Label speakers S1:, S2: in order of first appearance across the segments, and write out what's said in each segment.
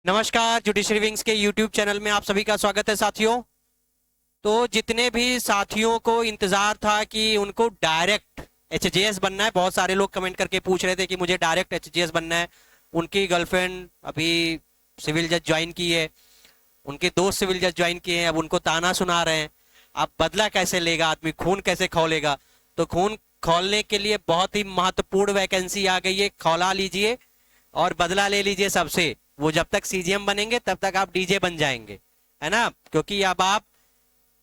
S1: नमस्कार, judiciary wings के YouTube channel में आप सभी का स्वागत है साथियों। तो जितने भी साथियों को इंतजार था कि उनको डायरेक्ट एचजेएस बनना है, बहुत सारे लोग कमेंट करके पूछ रहे थे कि मुझे डायरेक्ट एचजेएस बनना है। उनकी गर्लफ्रेंड अभी सिविल जज ज्वाइन की है, उनके दोस्त सिविल जज ज्वाइन किए हैं, अब उनको ताना सुना रहे हैं। अब बदला कैसे लेगा आदमी, खून कैसे खौलेगा? तो खून खौलने के लिए बहुत ही महत्वपूर्ण वैकेंसी आ गई है, खौला लीजिए और बदला ले लीजिए सबसे। वो जब तक सीजीएम बनेंगे तब तक आप डीजे बन जाएंगे, है ना? क्योंकि अब आप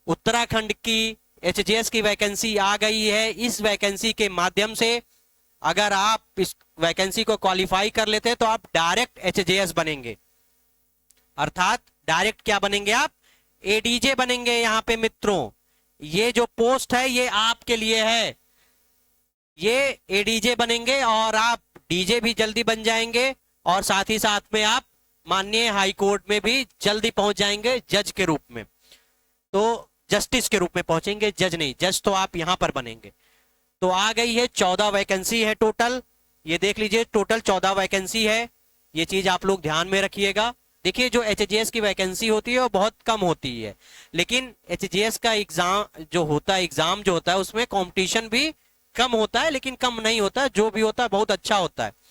S1: उत्तराखंड की एचजेएस की वैकेंसी आ गई है। इस वैकेंसी के माध्यम से अगर आप इस वैकेंसी को क्वालिफाई कर लेते हैं तो आप डायरेक्ट एचजेएस बनेंगे। अर्थात डायरेक्ट क्या बनेंगे आप? एडीजे बनेंगे। यहाँ पे मित्रों, ये जो पोस्ट है ये आपके लिए है। ये एडीजे बनेंगे और आप डीजे भी जल्दी बन जाएंगे और साथ ही साथ में आप माननीय हाई कोर्ट में भी जल्दी पहुंच जाएंगे जज के रूप में। तो जस्टिस के रूप में पहुंचेंगे, जज नहीं। जज तो आप यहां पर बनेंगे। तो आ गई है 14 वैकेंसी है टोटल। ये देख लीजिए, टोटल 14 वैकेंसी है। ये चीज आप लोग ध्यान में रखिएगा। देखिए, जो एचजेएस की वैकेंसी होती है वो बहुत कम होती है, लेकिन एचजेएस का एग्जाम जो होता है उसमें कंपटीशन भी कम होता है, लेकिन कम नहीं होता। जो भी होता है बहुत अच्छा होता है।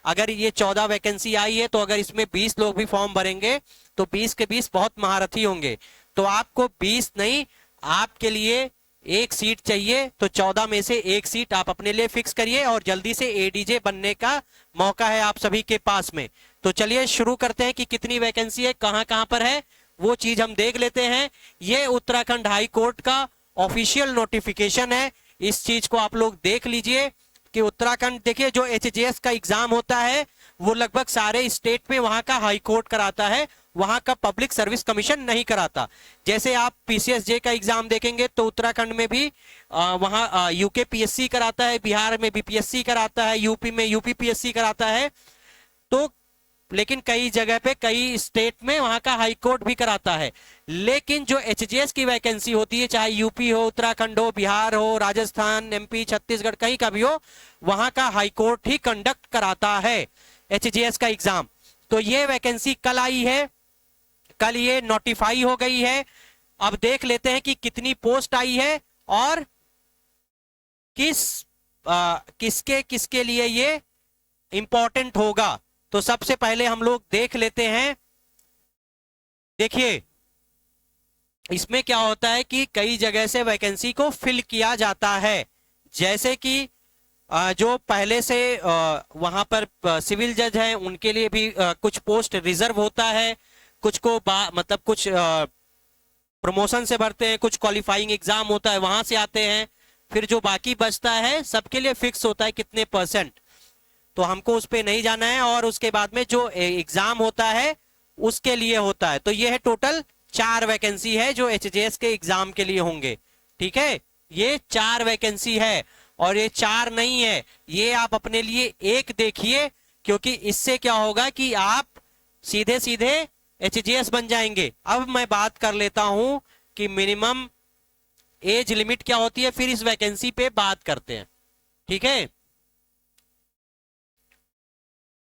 S1: अगर ये 14 वैकेंसी आई है तो अगर इसमें 20 लोग भी फॉर्म भरेंगे तो 20 के 20 बहुत महारथी होंगे। तो आपको 20 नहीं, आपके लिए एक सीट चाहिए। तो 14 में से एक सीट आप अपने लिए फिक्स करिए और जल्दी से एडीजे बनने का मौका है आप सभी के पास में। तो चलिए शुरू करते हैं कि कितनी वैकेंसी है, कहां कहां पर है, वो चीज हम देख लेते हैं। ये उत्तराखंड हाई कोर्ट का ऑफिशियल नोटिफिकेशन है। इस चीज को आप लोग देख लीजिए कि उत्तराखंड, देखिए, जो एचजेएस का एग्जाम होता है वो लगभग सारे स्टेट में वहां का हाई कोर्ट कराता है, वहां का पब्लिक सर्विस कमीशन नहीं कराता। जैसे आप पीसीएसजे का एग्जाम देखेंगे तो उत्तराखंड में भी वहां यूके पीएससी कराता है, बिहार में बीपीएससी कराता है, यूपी में यूपी पीएससी कराता है। तो लेकिन कई जगह पे, कई स्टेट में वहां का हाई कोर्ट भी कराता है। लेकिन जो एचजेएस की वैकेंसी होती है, चाहे यूपी हो, उत्तराखंड हो, बिहार हो, राजस्थान, एमपी, छत्तीसगढ़, कहीं का भी हो, वहां का हाई कोर्ट ही कंडक्ट कराता है एचजेएस का एग्जाम। तो ये वैकेंसी कल आई है, कल ये नोटिफाई हो गई है। अब देख लेते हैं कि कितनी पोस्ट आई है और किसके किसके लिए ये इंपॉर्टेंट होगा। तो सबसे पहले हम लोग देख लेते हैं। देखिए, इसमें क्या होता है कि कई जगह से वैकेंसी को फिल किया जाता है। जैसे कि जो पहले से वहां पर सिविल जज हैं उनके लिए भी कुछ पोस्ट रिजर्व होता है। कुछ को मतलब कुछ प्रमोशन से भरते हैं, कुछ क्वालिफाइंग एग्जाम होता है वहां से आते हैं। फिर जो बाकी बचता है सबके लिए फिक्स होता है कितने %। तो हमको उस पर नहीं जाना है। और उसके बाद में जो एग्जाम होता है उसके लिए होता है। तो ये है टोटल 4 वैकेंसी है जो एचजेएस के एग्जाम के लिए होंगे। ठीक है, ये 4 वैकेंसी है और ये 4 नहीं है, ये आप अपने लिए एक देखिए, क्योंकि इससे क्या होगा कि आप सीधे सीधे एचजेएस बन जाएंगे। अब मैं बात कर लेता हूं कि मिनिमम एज लिमिट क्या होती है, फिर इस वैकेंसी पे बात करते हैं। ठीक है,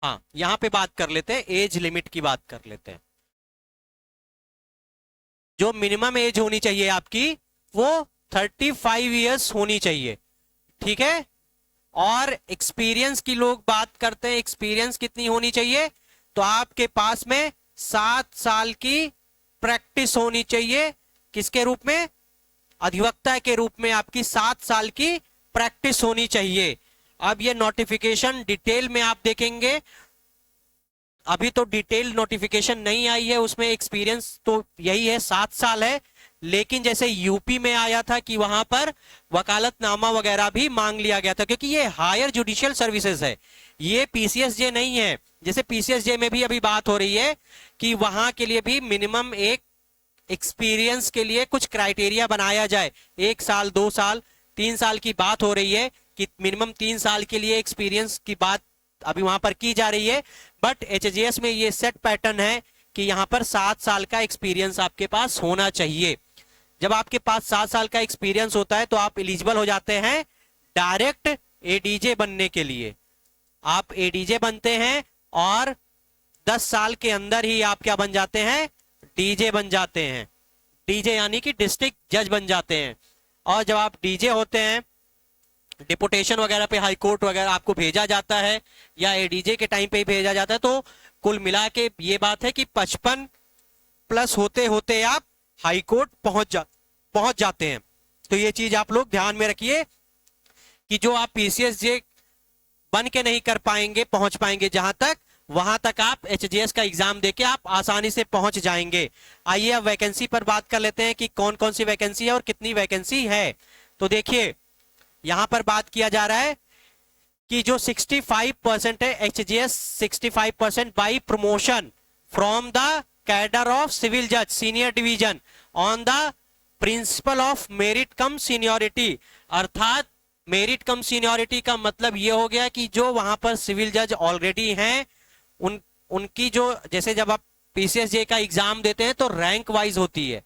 S1: हाँ, यहां पे बात कर लेते हैं, एज लिमिट की बात कर लेते हैं। जो मिनिमम एज होनी चाहिए आपकी वो 35 इयर्स होनी चाहिए। ठीक है, और एक्सपीरियंस की लोग बात करते हैं, एक्सपीरियंस कितनी होनी चाहिए? तो आपके पास में 7 साल की प्रैक्टिस होनी चाहिए। किसके रूप में? अधिवक्ता के रूप में आपकी 7 साल की प्रैक्टिस होनी चाहिए। अब ये नोटिफिकेशन डिटेल में आप देखेंगे, अभी तो डिटेल नोटिफिकेशन नहीं आई है, उसमें एक्सपीरियंस तो यही है 7 साल है। लेकिन जैसे यूपी में आया था कि वहां पर वकालतनामा वगैरह भी मांग लिया गया था, क्योंकि ये हायर जुडिशियल सर्विसेज है, ये पीसीएसजे नहीं है। जैसे पीसीएसजे में भी अभी बात हो रही है कि वहां के लिए भी मिनिमम एक एक्सपीरियंस के लिए कुछ क्राइटेरिया बनाया जाए। 1 साल, 2 साल, 3 साल की बात हो रही है कि मिनिमम 3 साल के लिए एक्सपीरियंस की बात अभी वहां पर की जा रही है। बट एचजेएस में ये सेट पैटर्न है कि यहां पर 7 साल का एक्सपीरियंस आपके पास होना चाहिए। जब आपके पास 7 साल का एक्सपीरियंस होता है तो आप एलिजिबल हो जाते हैं डायरेक्ट एडीजे बनने के लिए। आप एडीजे बनते हैं और 10 साल के अंदर ही आप क्या बन जाते हैं, डीजे बन जाते हैं। डीजे यानी कि डिस्ट्रिक्ट जज बन जाते हैं। और जब आप डीजे होते हैं, डिपुटेशन वगैरह पे हाई कोर्ट वगैरह आपको भेजा जाता है या एडीजे के टाइम पे ही भेजा जाता है, तो कुल मिला के ये बात है कि 55 प्लस होते होते आप हाई कोर्ट पहुंच जाते हैं। तो ये चीज आप लोग ध्यान में रखिए कि जो आप पीसीएसजे बन के नहीं कर पाएंगे, पहुंच पाएंगे जहां तक, वहां तक आप एचजीएस का एग्जाम देके आप आसानी से पहुंच जाएंगे। आइए अब वैकेंसी पर बात कर लेते हैं कि कौन कौन सी वैकेंसी है और कितनी वैकेंसी है। तो देखिए यहां पर बात किया जा रहा है कि जो 65% है HGS 65% by promotion from the cadre of civil जज senior division on the principle of merit cum seniority. अर्थात मेरिट कम सीनियोरिटी का मतलब ये हो गया कि जो वहां पर सिविल जज ऑलरेडी हैं उनकी जो, जैसे जब आप पीसीएसजे का एग्जाम देते हैं तो रैंक वाइज होती है,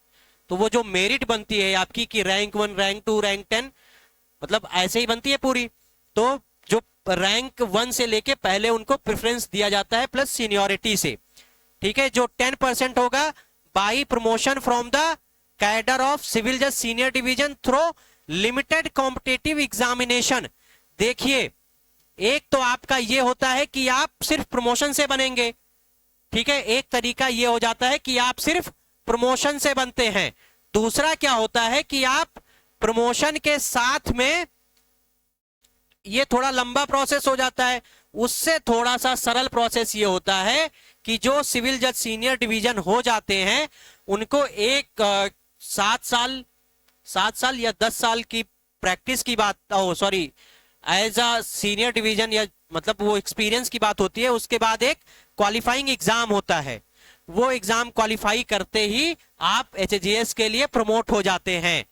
S1: तो वो जो मेरिट बनती है आपकी कि रैंक 1 रैंक 2 रैंक 10 मतलब ऐसे ही बनती है पूरी। तो जो रैंक 1 से लेके पहले उनको प्रेफरेंस दिया जाता है प्लस सीनियोरिटी से, ठीक है। जो 10% होगा by promotion from the cadre of civil जज senior division through limited competitive examination. देखिए एक तो आपका ये होता है कि आप सिर्फ प्रमोशन से बनेंगे, ठीक है, एक तरीका ये हो जाता है कि आप सिर्फ प्रमोशन से बनते हैं। दूसरा क्या होता है कि आप प्रमोशन के साथ में, ये थोड़ा लंबा प्रोसेस हो जाता है, उससे थोड़ा सा सरल प्रोसेस ये होता है कि जो सिविल जज सीनियर डिवीजन हो जाते हैं उनको एक 7 साल या 10 साल की प्रैक्टिस की बात, sorry as a senior division या मतलब वो एक्सपीरियंस की बात होती है। उसके बाद एक क्वालिफाइंग एग्जाम होता है, वो एग्जाम क्वालिफाई करते ही आप एचजीएस के लिए प्रमोट हो जाते हैं।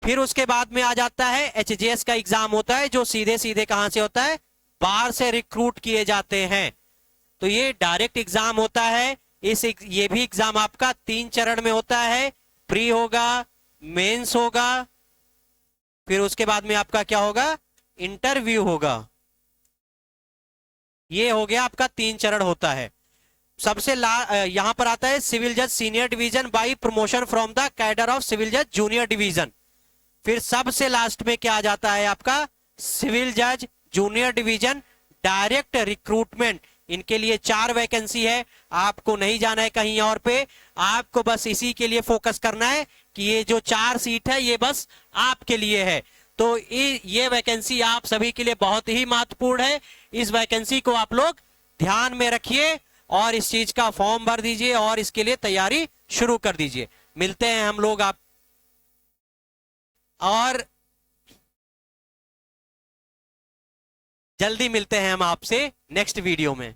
S1: फिर उसके बाद में आ जाता है एचजीएस का एग्जाम होता है जो सीधे सीधे कहां से होता है, बाहर से रिक्रूट किए जाते हैं। तो ये डायरेक्ट एग्जाम होता है। ये भी एग्जाम आपका 3 चरण में होता है, प्री होगा, मेंस होगा, फिर उसके बाद में आपका क्या होगा, इंटरव्यू होगा। ये हो गया आपका 3 चरण होता है। सबसे यहां पर आता है सिविल जज senior division by promotion from the cadre of civil जज जूनियर डिवीजन। फिर सबसे लास्ट में क्या आ जाता है आपका, सिविल जज जूनियर डिवीजन डायरेक्ट रिक्रूटमेंट। इनके लिए 4 वैकेंसी है, आपको नहीं जाना है कहीं और पे, आपको बस इसी के लिए फोकस करना है कि ये जो 4 सीट है ये बस आपके लिए है। तो ये वैकेंसी आप सभी के लिए बहुत ही महत्वपूर्ण है। इस वैकेंसी को आप लोग ध्यान में रखिए और इस चीज का फॉर्म भर दीजिए और इसके लिए तैयारी शुरू कर दीजिए। मिलते हैं हम लोग आप और जल्दी मिलते हैं हम आपसे नेक्स्ट वीडियो में।